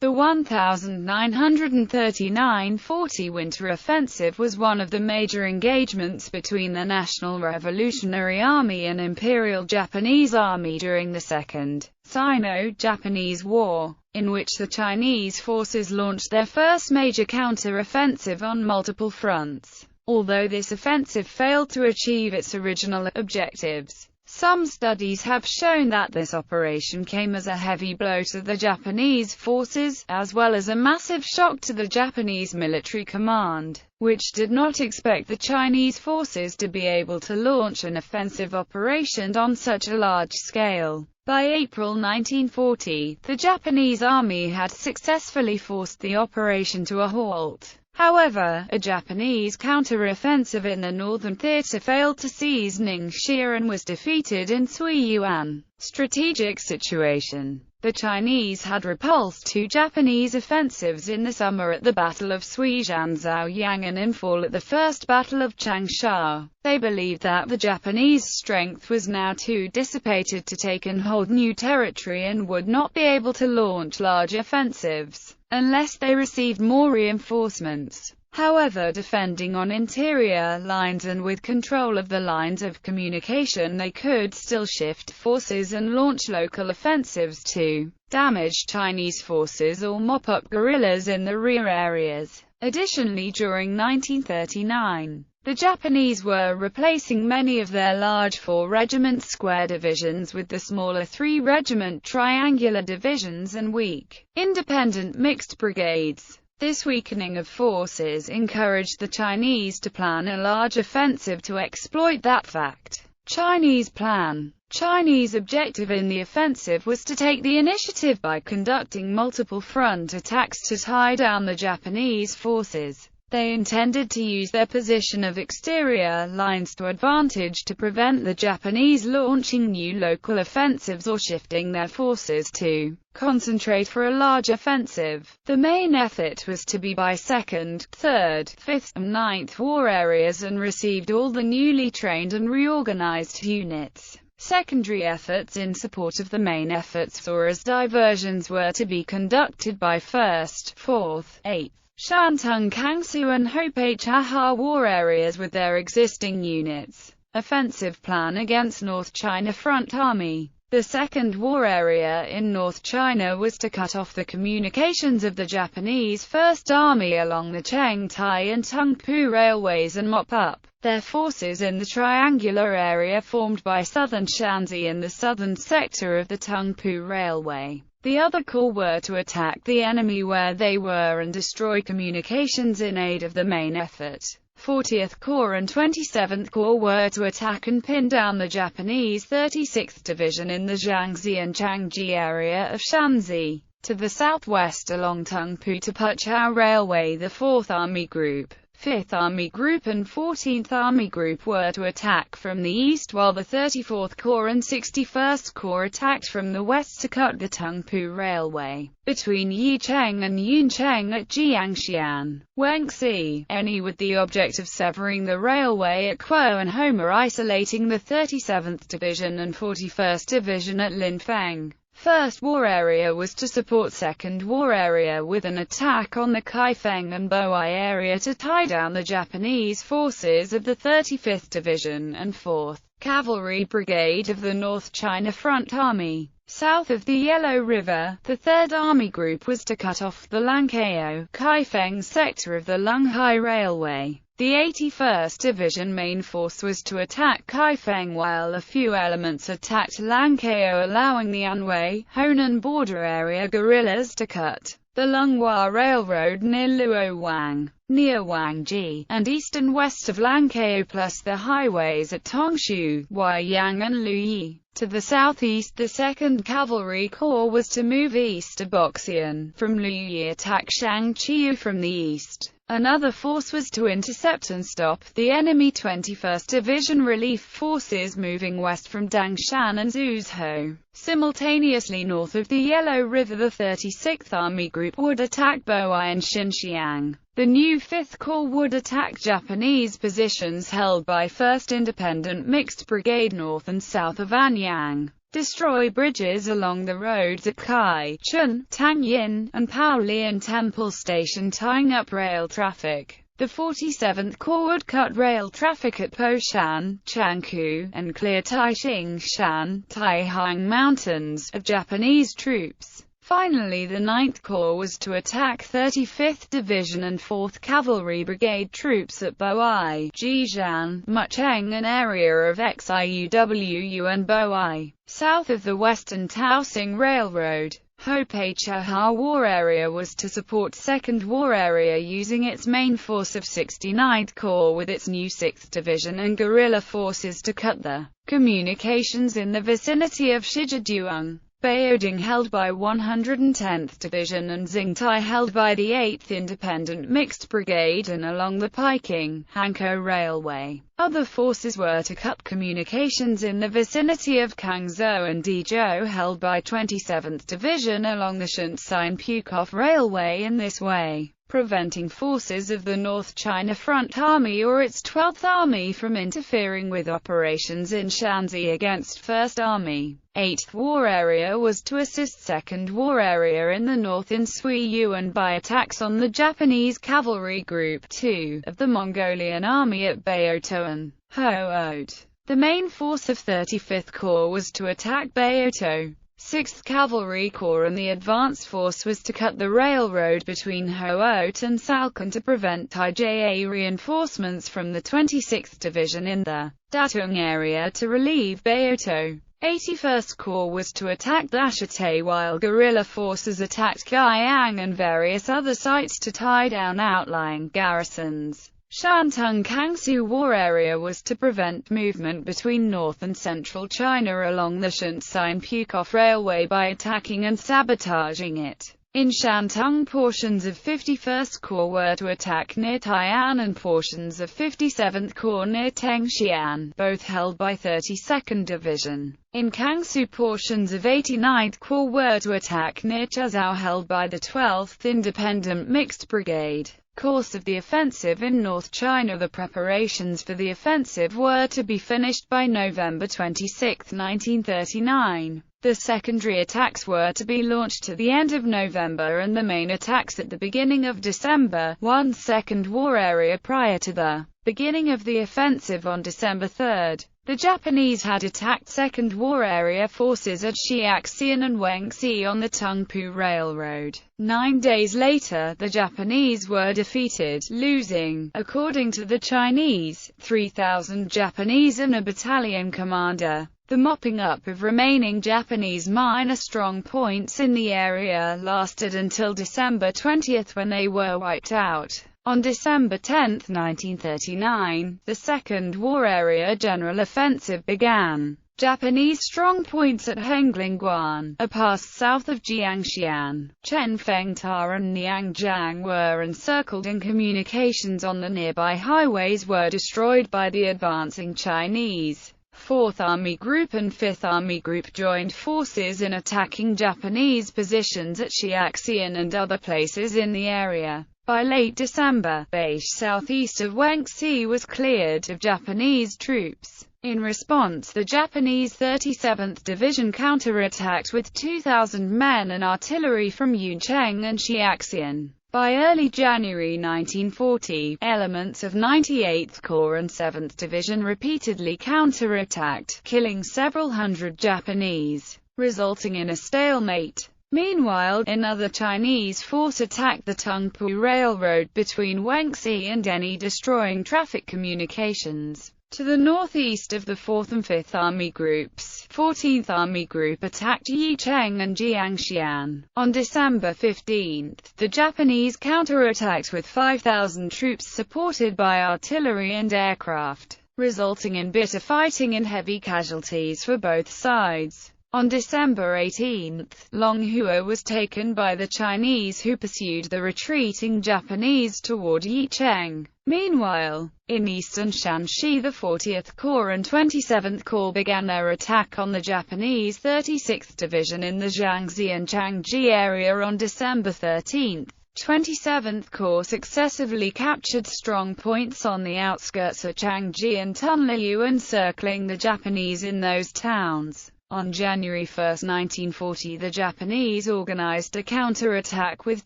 The 1939–40 Winter Offensive was one of the major engagements between the National Revolutionary Army and Imperial Japanese Army during the Second Sino-Japanese War, in which the Chinese forces launched their first major counter-offensive on multiple fronts. Although this offensive failed to achieve its original objectives, some studies have shown that this operation came as a heavy blow to the Japanese forces, as well as a massive shock to the Japanese military command, which did not expect the Chinese forces to be able to launch an offensive operation on such a large scale. By April 1940, the Japanese army had successfully forced the operation to a halt. However, a Japanese counter-offensive in the northern theater failed to seize Ningxia and was defeated in Suiyuan. Strategic situation. The Chinese had repulsed two Japanese offensives in the summer at the Battle of Suizhan-Zhaoyang and in fall at the First Battle of Changsha. They believed that the Japanese strength was now too dissipated to take and hold new territory and would not be able to launch large offensives unless they received more reinforcements. However, defending on interior lines and with control of the lines of communication, they could still shift forces and launch local offensives to damage Chinese forces or mop up guerrillas in the rear areas. Additionally, during 1939, the Japanese were replacing many of their large 4-regiment square divisions with the smaller 3-regiment triangular divisions and weak, independent mixed brigades. This weakening of forces encouraged the Chinese to plan a large offensive to exploit that fact. Chinese plan. Chinese objective in the offensive was to take the initiative by conducting multiple front attacks to tie down the Japanese forces. They intended to use their position of exterior lines to advantage to prevent the Japanese launching new local offensives or shifting their forces to concentrate for a large offensive. The main effort was to be by 2nd, 3rd, 5th, and 9th War areas and received all the newly trained and reorganized units. Secondary efforts in support of the main efforts or as diversions were to be conducted by 1st, 4th, 8th, Shantung Kangsu and Hope-Chaha War areas with their existing units. Offensive plan against North China Front Army. The Second War area in North China was to cut off the communications of the Japanese First Army along the Chengtai and Tungpu railways and mop up their forces in the triangular area formed by southern Shanxi and the southern sector of the Tungpu Railway. The other corps were to attack the enemy where they were and destroy communications in aid of the main effort. 40th Corps and 27th Corps were to attack and pin down the Japanese 36th Division in the Jiangxi and Changji area of Shanxi. To the southwest along Tungpu to Puchao Railway, the 4th Army Group, 5th Army Group and 14th Army Group were to attack from the east, while the 34th Corps and 61st Corps attacked from the west to cut the Tungpu Railway between Yicheng and Yuncheng at Jiangxian, Wengxi, with the object of severing the railway at Kuo and Homer, isolating the 37th Division and 41st Division at Linfeng. First War area was to support Second War area with an attack on the Kaifeng and Boai area to tie down the Japanese forces of the 35th Division and 4th Cavalry Brigade of the North China Front Army. South of the Yellow River, the 3rd Army Group was to cut off the Lankao-Kaifeng sector of the Lunghai Railway. The 81st Division main force was to attack Kaifeng while a few elements attacked Lankao, allowing the Anhui, Honan border area guerrillas to cut the Lunghua Railroad near Luoyang, near Wangji, and east and west of Lankao plus the highways at Tongshu, Huaiyang and Luyi. To the southeast, the 2nd Cavalry Corps was to move east to Boxian, from Luyi attack Shangqiu from the east. Another force was to intercept and stop the enemy 21st Division relief forces moving west from Dangshan and Zhuzhou. Simultaneously north of the Yellow River, the 36th Army Group would attack Boai and Xinxiang. The new 5th Corps would attack Japanese positions held by 1st Independent Mixed Brigade north and south of Anyang. destroy bridges along the roads at Kai, Chun, Tangyin, and Paolian Temple Station, tying up rail traffic. The 47th Corps would cut rail traffic at Poshan, Changkou, and clear Taixing-shan, Taihang Mountains, of Japanese troops. Finally, the 9th Corps was to attack 35th Division and 4th Cavalry Brigade troops at Boai, Jizhan, Mucheng, an area of Xiuwu and Boai, south of the Western Taoxing Railroad. Ho-Pei-Chaha War Area was to support 2nd War Area using its main force of 69th Corps with its new 6th Division and guerrilla forces to cut the communications in the vicinity of Shijiduang. Baoding held by 110th Division and Xingtai held by the 8th Independent Mixed Brigade and along the Peking-Hankou Railway. Other forces were to cut communications in the vicinity of Kangzhou and Dezhou held by 27th Division along the Shanxi-Pukow Railway, in this way preventing forces of the North China Front Army or its 12th Army from interfering with operations in Shanxi against 1st Army. 8th War Area was to assist 2nd War Area in the north in Suiyuan by attacks on the Japanese Cavalry Group 2 of the Mongolian Army at Baotou and Hoot. The main force of 35th Corps was to attack Baotou. 6th Cavalry Corps and the advance force was to cut the railroad between Hoot and Salcon to prevent Taijia reinforcements from the 26th Division in the Datung area to relieve Baotou. 81st Corps was to attack Dashate while guerrilla forces attacked Guiyang and various other sites to tie down outlying garrisons. Shantung Kangsu War Area was to prevent movement between north and central China along the Shanxi-Pukow Railway by attacking and sabotaging it. In Shantung, portions of 51st Corps were to attack near Tai'an and portions of 57th Corps near Tengxian, both held by 32nd Division. In Kangsu, portions of 89th Corps were to attack near Chuzhou held by the 12th Independent Mixed Brigade. Course of the offensive in North China. The preparations for the offensive were to be finished by November 26, 1939. The secondary attacks were to be launched at the end of November and the main attacks at the beginning of December. 1 Second War Area. Prior to the beginning of the offensive on December 3, the Japanese had attacked 2nd War Area forces at Xiaxian and Wengxi on the Tungpu Railroad. 9 days later, the Japanese were defeated, losing, according to the Chinese, 3,000 Japanese and a battalion commander. The mopping up of remaining Japanese minor strong points in the area lasted until December 20 when they were wiped out. On December 10, 1939, the Second War Area General Offensive began. Japanese strong points at Henglingguan, a pass south of Jiangxian, Chenfengta and Niangjiang were encircled and communications on the nearby highways were destroyed by the advancing Chinese. 4th Army Group and 5th Army Group joined forces in attacking Japanese positions at Xiaxian and other places in the area. By late December, Baish southeast of Wengxi was cleared of Japanese troops. In response, the Japanese 37th Division counterattacked with 2,000 men and artillery from Yuncheng and Xiaxian. By early January 1940, elements of 98th Corps and 7th Division repeatedly counterattacked, killing several hundred Japanese, resulting in a stalemate. Meanwhile, another Chinese force attacked the Tungpu Railroad between Wengxi and Deni, destroying traffic communications. To the northeast of the 4th and 5th Army Groups, 14th Army Group attacked Yicheng and Jiangxian. On December 15, the Japanese counterattacked with 5,000 troops supported by artillery and aircraft, resulting in bitter fighting and heavy casualties for both sides. On December 18, Longhua was taken by the Chinese who pursued the retreating Japanese toward Yicheng. Meanwhile, in eastern Shanxi, the 40th Corps and 27th Corps began their attack on the Japanese 36th Division in the Jiangxi and Changji area on December 13. 27th Corps successively captured strong points on the outskirts of Changji and Tunliu, encircling the Japanese in those towns. On January 1, 1940, the Japanese organized a counterattack with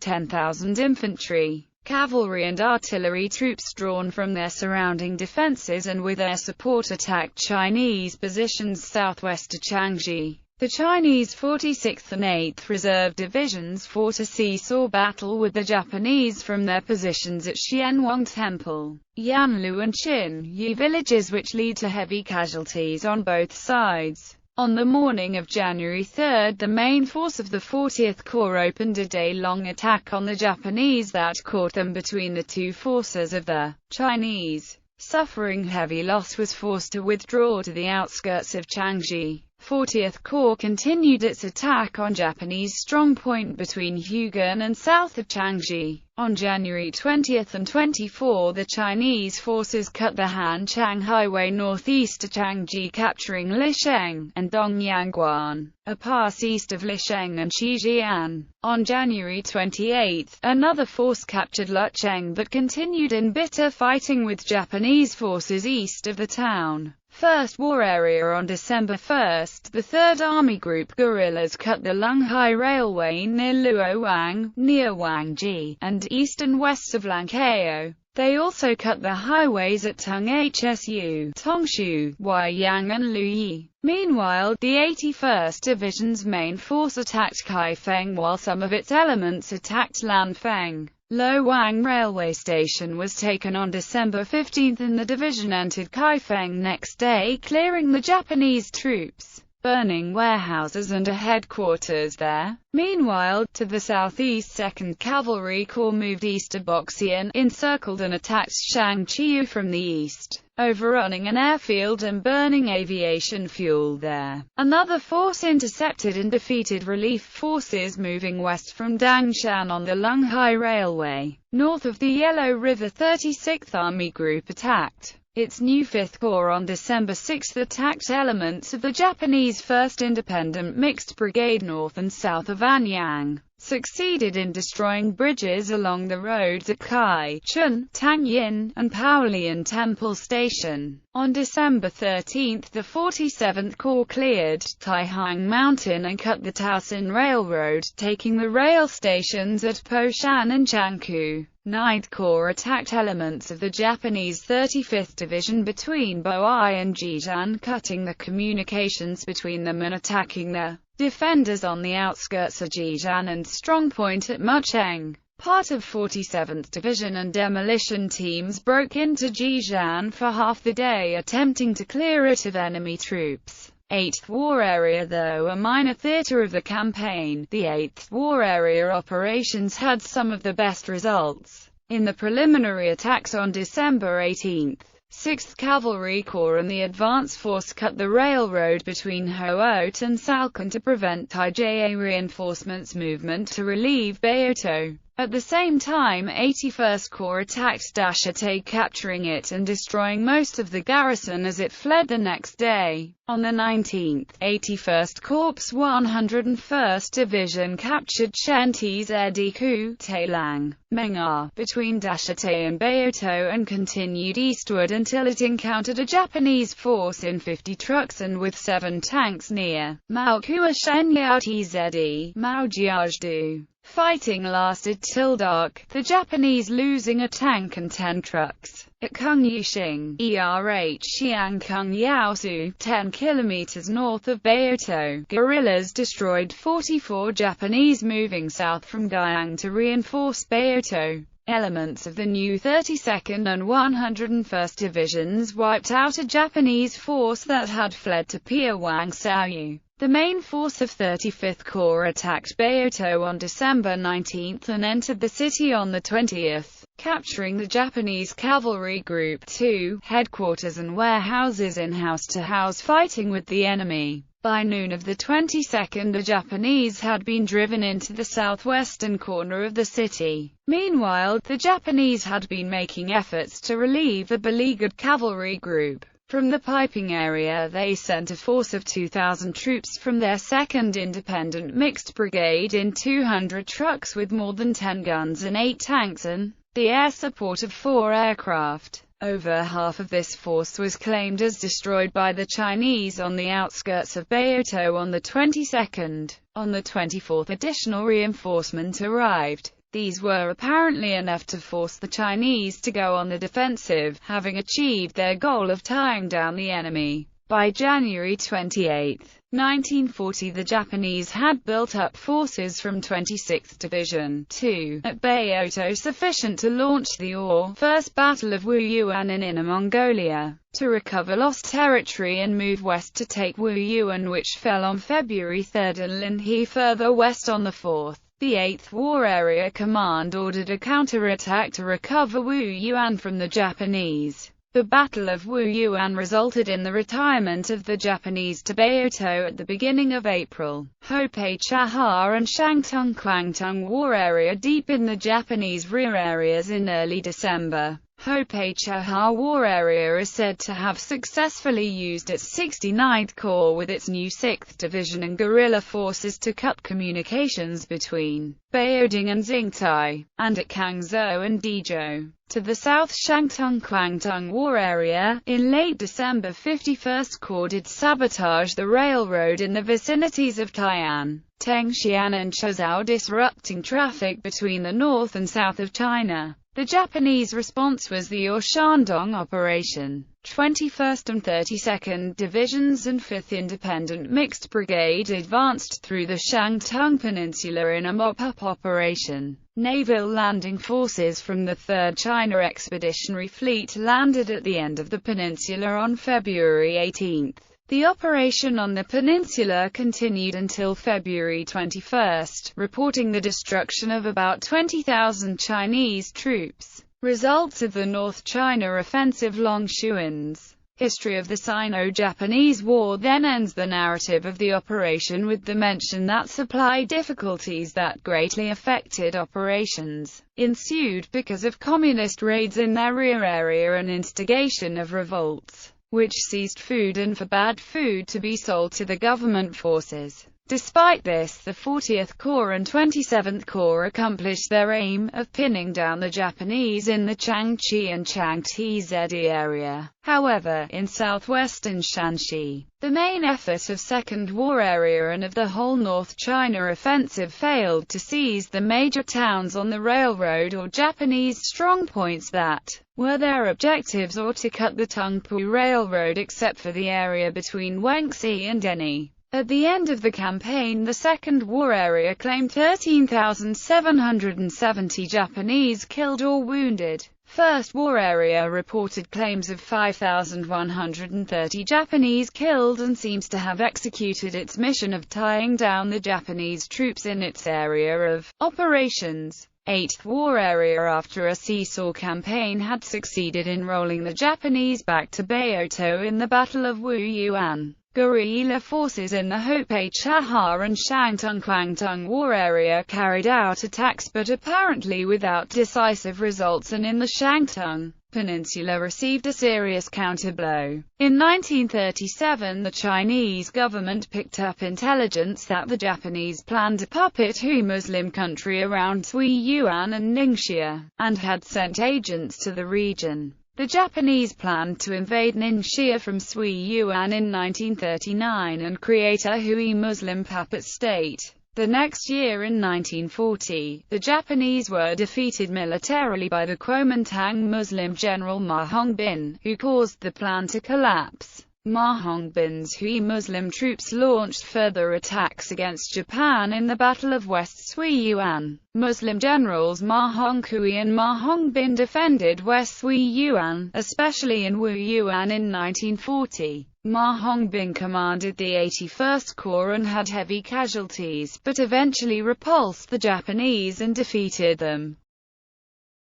10,000 infantry, cavalry and artillery troops drawn from their surrounding defenses, and with their support attacked Chinese positions southwest of Changji. The Chinese 46th and 8th Reserve Divisions fought a seesaw battle with the Japanese from their positions at Xianwang Temple, Yanlu and Qin-Yu villages, which lead to heavy casualties on both sides. On the morning of January 3, the main force of the 40th Corps opened a day-long attack on the Japanese that caught them between the two forces of the Chinese. Suffering heavy loss, was forced to withdraw to the outskirts of Changji. 40th Corps continued its attack on Japanese strongpoint between Hugan and south of Changji. On January 20 and 24, the Chinese forces cut the Hanchang Highway northeast to Changji, capturing Lisheng and Dongyangguan, a pass east of Lisheng and Qijian. On January 28, another force captured Lucheng but continued in bitter fighting with Japanese forces east of the town. First War Area. On December 1, the 3rd Army Group guerrillas cut the Lunghai Railway near Luoyang, near Wangji, and east and west of Langkao. They also cut the highways at Tung Hsu, Tongshu, Waiyang and Luyi. Meanwhile, the 81st Division's main force attacked Kaifeng while some of its elements attacked Lanfeng. Luoyang Railway Station was taken on December 15 and the division entered Kaifeng next day, clearing the Japanese troops, burning warehouses and a headquarters there. Meanwhile, to the southeast, 2nd Cavalry Corps moved east of Boxian, encircled and attacked Shangqiu from the east, overrunning an airfield and burning aviation fuel there. Another force intercepted and defeated relief forces moving west from Dangshan on the Lunghai Railway. North of the Yellow River, 36th Army Group attacked its new 5th Corps on December 6, attacked elements of the Japanese 1st Independent Mixed Brigade north and south of Anyang, succeeded in destroying bridges along the roads at Kai Chun, Tangyin, and Paolian Temple Station. On December 13, the 47th Corps cleared Taihang Mountain and cut the Taosin Railroad, taking the rail stations at Poshan and Changku. 9th Corps attacked elements of the Japanese 35th Division between Boai and Jijan, cutting the communications between them and attacking the defenders on the outskirts of Jijan and strongpoint at Mucheng. Part of 47th Division and demolition teams broke into Jijan for half the day, attempting to clear it of enemy troops. 8th War Area. Though a minor theater of the campaign, the 8th War Area operations had some of the best results. In the preliminary attacks on December 18, 6th Cavalry Corps and the advance force cut the railroad between Hoot and Salcon to prevent Taijie reinforcements' movement to relieve Baotou. At the same time, 81st Corps attacked Dashate, capturing it and destroying most of the garrison as it fled the next day. On the 19th, 81st Corps 101st Division captured Chenti's Ediku, Tailang, Mengar, between Dashate and Baotou and continued eastward until it encountered a Japanese force in 50 trucks and with 7 tanks near Maokua Shenyao Tzed, Maojiajdu. Fighting lasted till dark, the Japanese losing a tank and 10 trucks. At Kung Yuxing, Xiang Kung Yaosu, 10 kilometers north of Baotou, guerrillas destroyed 44 Japanese moving south from Guyang to reinforce Baotou. Elements of the new 32nd and 101st Divisions wiped out a Japanese force that had fled to Piawang Saoyu. The main force of 35th Corps attacked Baotou on December 19 and entered the city on the 20th, capturing the Japanese Cavalry Group 2 headquarters and warehouses in house-to-house fighting with the enemy. By noon of the 22nd, the Japanese had been driven into the southwestern corner of the city. Meanwhile, the Japanese had been making efforts to relieve the beleaguered cavalry group. From the piping area, they sent a force of 2,000 troops from their 2nd Independent Mixed Brigade in 200 trucks with more than 10 guns and 8 tanks and the air support of 4 aircraft. Over half of this force was claimed as destroyed by the Chinese on the outskirts of Beitou on the 22nd. On the 24th, additional reinforcements arrived. These were apparently enough to force the Chinese to go on the defensive, having achieved their goal of tying down the enemy. By January 28, 1940, the Japanese had built up forces from 26th Division 2 at Beitou sufficient to launch the First Battle of Wuyuan in Inner Mongolia, to recover lost territory and move west to take Wuyuan, which fell on February 3, and Linhe further west on the 4th. The 8th War Area Command ordered a counterattack to recover Wuyuan from the Japanese. The Battle of Wuyuan resulted in the retirement of the Japanese to Beitou at the beginning of April. Hopei-Chaha and Shangtung-Kwangtung War Area deepened the Japanese rear areas in early December. Hopei-Chaha War Area is said to have successfully used its 69th Corps with its new 6th Division and guerrilla forces to cut communications between Baoding and Xingtai, and at Kangzhou and Dezhou. To the south, Shangtung-Kwangtung War Area, in late December, 51st Corps did sabotage the railroad in the vicinities of Tai'an, Tengxian and Chuzhou, disrupting traffic between the north and south of China. The Japanese response was the Shandong Operation. 21st and 32nd Divisions and 5th Independent Mixed Brigade advanced through the Shantung Peninsula in a mop-up operation. Naval landing forces from the 3rd China Expeditionary Fleet landed at the end of the peninsula on February 18. The operation on the peninsula continued until February 21, reporting the destruction of about 20,000 Chinese troops. Results of the North China Offensive. Longshuan's History of the Sino-Japanese War then ends the narrative of the operation with the mention that supply difficulties that greatly affected operations ensued because of communist raids in their rear area and instigation of revolts, which seized food and forbade food to be sold to the government forces. Despite this, the 40th Corps and 27th Corps accomplished their aim of pinning down the Japanese in the Changchi and Changtze area. However, in southwestern Shanxi, the main effort of Second War Area and of the whole North China Offensive failed to seize the major towns on the railroad or Japanese strongpoints that were their objectives, or to cut the Tungpu Railroad except for the area between Wengxi and Deni. At the end of the campaign, the Second War Area claimed 13,770 Japanese killed or wounded. First War Area reported claims of 5,130 Japanese killed and seems to have executed its mission of tying down the Japanese troops in its area of operations. 8th War Area, after a seesaw campaign, had succeeded in rolling the Japanese back to Beitou in the Battle of Wuyuan. Guerrilla forces in the Hopei-Chaha and Shangtung-Kwangtung War Area carried out attacks but apparently without decisive results, and in the Shantung Peninsula received a serious counterblow. In 1937, the Chinese government picked up intelligence that the Japanese planned a puppet Hui Muslim country around Suiyuan and Ningxia, and had sent agents to the region. The Japanese planned to invade Ningxia from Suiyuan in 1939 and create a Hui Muslim puppet state. The next year, in 1940, the Japanese were defeated militarily by the Kuomintang Muslim general Ma Hongbin, who caused the plan to collapse. Ma Hongbin's Hui Muslim troops launched further attacks against Japan in the Battle of West Suiyuan. Muslim generals Ma Honghui and Ma Hongbin defended West Suiyuan, especially in Wuyuan in 1940. Ma Hongbin commanded the 81st Corps and had heavy casualties, but eventually repulsed the Japanese and defeated them.